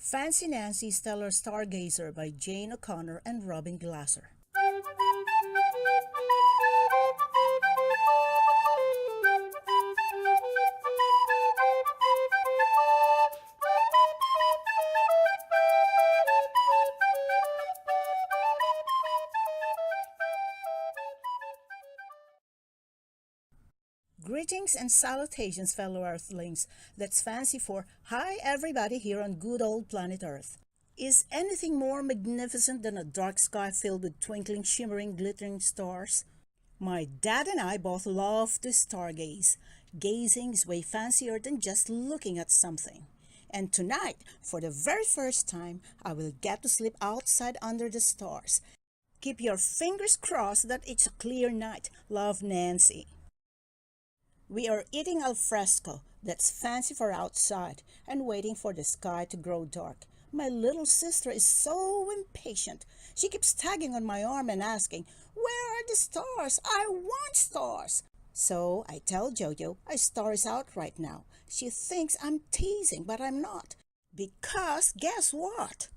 Fancy Nancy Stellar Stargazer by Jane O'Connor and Robin Glasser. Greetings and salutations, fellow Earthlings. That's fancy for hi everybody here on good old planet Earth. Is anything more magnificent than a dark sky filled with twinkling, shimmering, glittering stars? My dad and I both love to stargaze. Gazing is way fancier than just looking at something. And tonight, for the very first time, I will get to sleep outside under the stars. Keep your fingers crossed that it's a clear night. Love, Nancy. We are eating al fresco, that's fancy for outside, and waiting for the sky to grow dark. My little sister is so impatient. She keeps tagging on my arm and asking, "Where are the stars? I want stars!" So I tell Jojo, "A star is out right now." She thinks I'm teasing, but I'm not. Because guess what?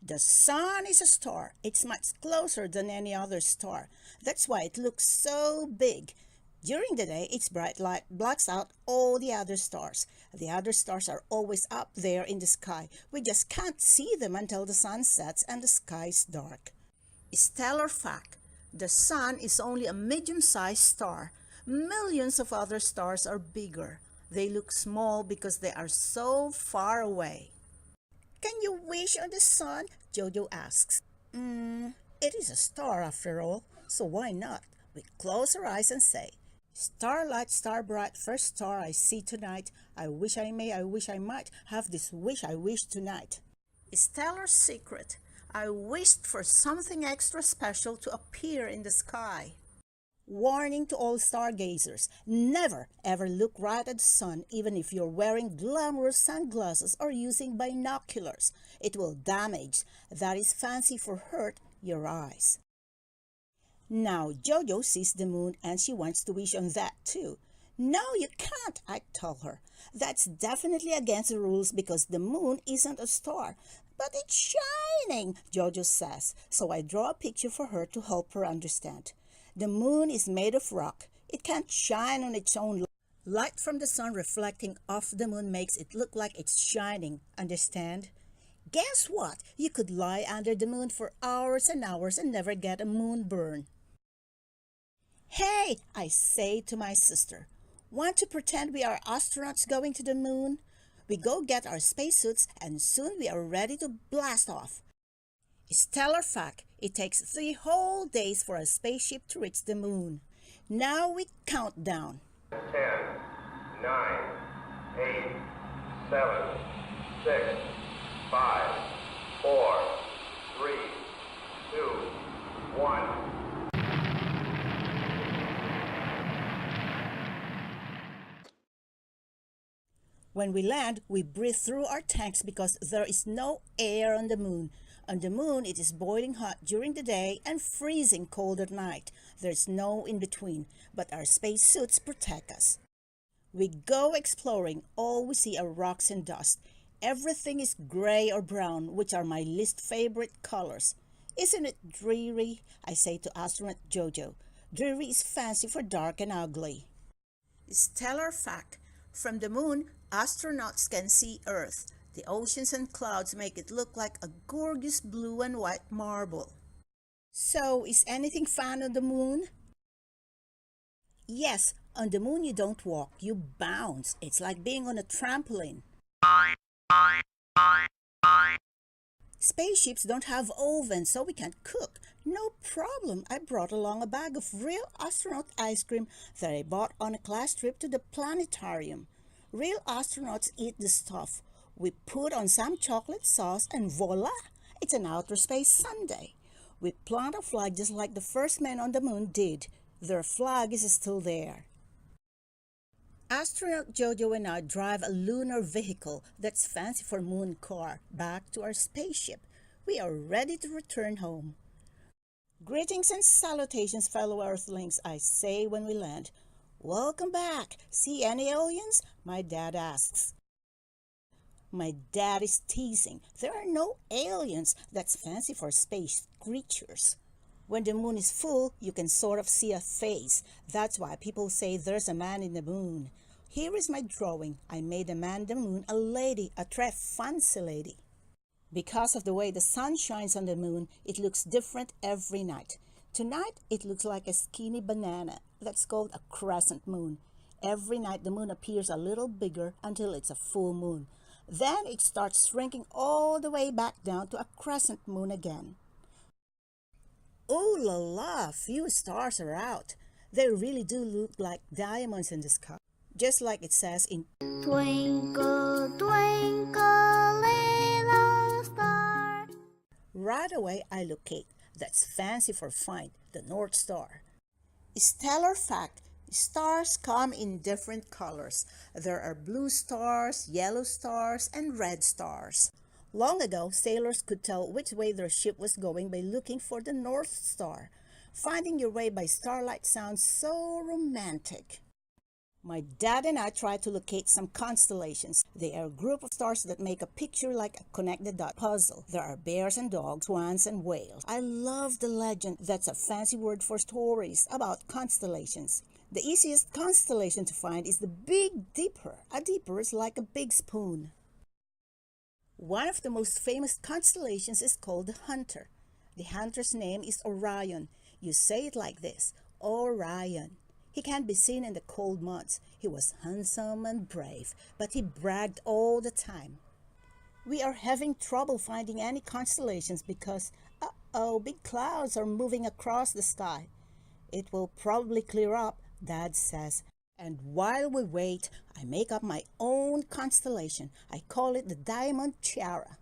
The sun is a star. It's much closer than any other star. That's why it looks so big. During the day, its bright light blocks out all the other stars. The other stars are always up there in the sky. We just can't see them until the sun sets and the sky is dark. Stellar fact: the sun is only a medium-sized star. Millions of other stars are bigger. They look small because they are so far away. "Can you wish on the sun?" Jojo asks. It is a star after all, so why not? We close our eyes and say, "Starlight, star bright, first star I see tonight. I wish I may, I wish I might have this wish I wish tonight." Stellar secret: I wished for something extra special to appear in the sky. Warning to all stargazers: never ever look right at the sun, even if you're wearing glamorous sunglasses or using binoculars. It will damage, that is fancy for hurt, your eyes. Now Jojo sees the moon and she wants to wish on that too. "No, you can't," I tell her. "That's definitely against the rules because the moon isn't a star." "But it's shining," Jojo says. So I draw a picture for her to help her understand. The moon is made of rock. It can't shine on its own. Light from the sun reflecting off the moon makes it look like it's shining. Understand? Guess what? You could lie under the moon for hours and hours and never get a moonburn. "Hey," I say to my sister, "want to pretend we are astronauts going to the moon?" We go get our spacesuits and soon we are ready to blast off. Stellar fact: it takes 3 whole days for a spaceship to reach the moon. Now we count down. 10, 9, 8, 7, 6, 5, 4, 3, 2, 1. When we land, we breathe through our tanks because there is no air on the moon. On the moon, it is boiling hot during the day and freezing cold at night. There's no in between, but our spacesuits protect us. We go exploring. All we see are rocks and dust. Everything is gray or brown, which are my least favorite colors. "Isn't it dreary?" I say to astronaut Jojo. Dreary is fancy for dark and ugly. Stellar fact: from the moon, astronauts can see Earth. The oceans and clouds make it look like a gorgeous blue and white marble. So, is anything fun on the moon? Yes, on the moon you don't walk, you bounce. It's like being on a trampoline. Spaceships don't have ovens, so we can't cook. No problem. I brought along a bag of real astronaut ice cream that I bought on a class trip to the planetarium. Real astronauts eat the stuff. We put on some chocolate sauce and voila! It's an outer space sundae. We plant a flag just like the first men on the moon did. Their flag is still there. Astronaut Jojo and I drive a lunar vehicle that's fancy for moon car back to our spaceship. We are ready to return home. Greetings and salutations, fellow Earthlings, I say when we land. "Welcome back. See any aliens?" my dad asks. My dad is teasing. There are no aliens. That's fancy for space creatures. When the moon is full, you can sort of see a face. That's why people say there's a man in the moon. Here is my drawing. I made a man in the moon, a lady, a très fancy lady. Because of the way the sun shines on the moon, it looks different every night. Tonight, it looks like a skinny banana. That's called a crescent moon. Every night, the moon appears a little bigger until it's a full moon. Then it starts shrinking all the way back down to a crescent moon again. Oh la la, few stars are out. They really do look like diamonds in the sky. Just like it says in Twinkle, twinkle, little star. Right away, I locate. That's fancy for find, the North Star. Stellar fact, stars come in different colors. There are blue stars, yellow stars, and red stars. Long ago, sailors could tell which way their ship was going by looking for the North Star. Finding your way by starlight sounds so romantic. My dad and I tried to locate some constellations. They are a group of stars that make a picture like a connected dot puzzle. There are bears and dogs, swans and whales. I love the legend. That's a fancy word for stories about constellations. The easiest constellation to find is the Big Dipper. A dipper is like a big spoon. One of the most famous constellations is called the Hunter. The Hunter's name is Orion. You say it like this, Orion. He can't be seen in the cold months. He was handsome and brave, but he bragged all the time. We are having trouble finding any constellations because, big clouds are moving across the sky. It will probably clear up, Dad says. And while we wait, I make up my own constellation. I call it the Diamond Tiara.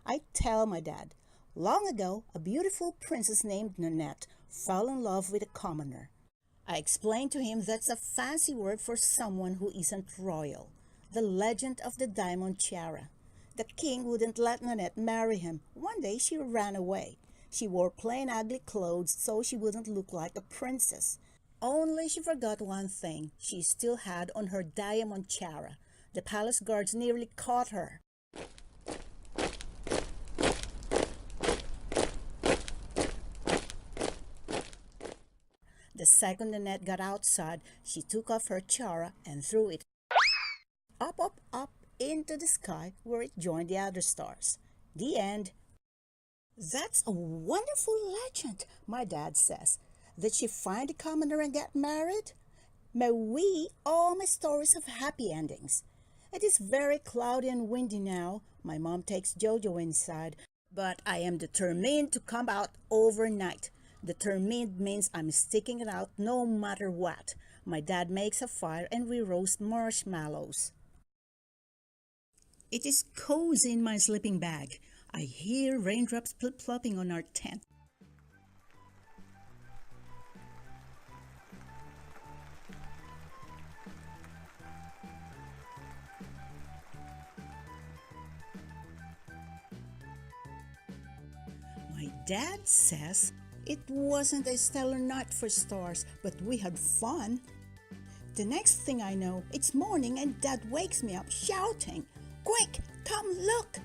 I tell my dad, long ago, a beautiful princess named Nanette fell in love with a commoner. I explained to him that's a fancy word for someone who isn't royal. The legend of the Diamond Tiara. The king wouldn't let Nanette marry him. One day she ran away. She wore plain ugly clothes so she wouldn't look like a princess. Only she forgot one thing she still had on her diamond tiara. The palace guards nearly caught her. The second Nanette got outside, she took off her tiara and threw it up into the sky where it joined the other stars. The end. That's a wonderful legend, my dad says. Did she find a commoner and get married? May all my stories have happy endings. It is very cloudy and windy now. My mom takes Jojo inside, but I am determined to come out overnight. Determined means I'm sticking it out no matter what. My dad makes a fire and we roast marshmallows. It is cozy in my sleeping bag. I hear raindrops plop-plopping on our tent. My dad says it wasn't a stellar night for stars, but we had fun. The next thing I know, it's morning and Dad wakes me up shouting, "Quick, come look!"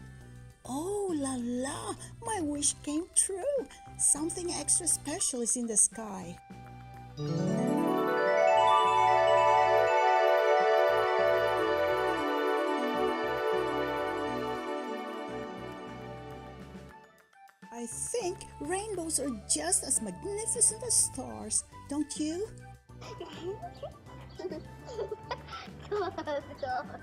Oh la la, my wish came true. Something extra special is in the sky. I think rainbows are just as magnificent as stars, don't you? God.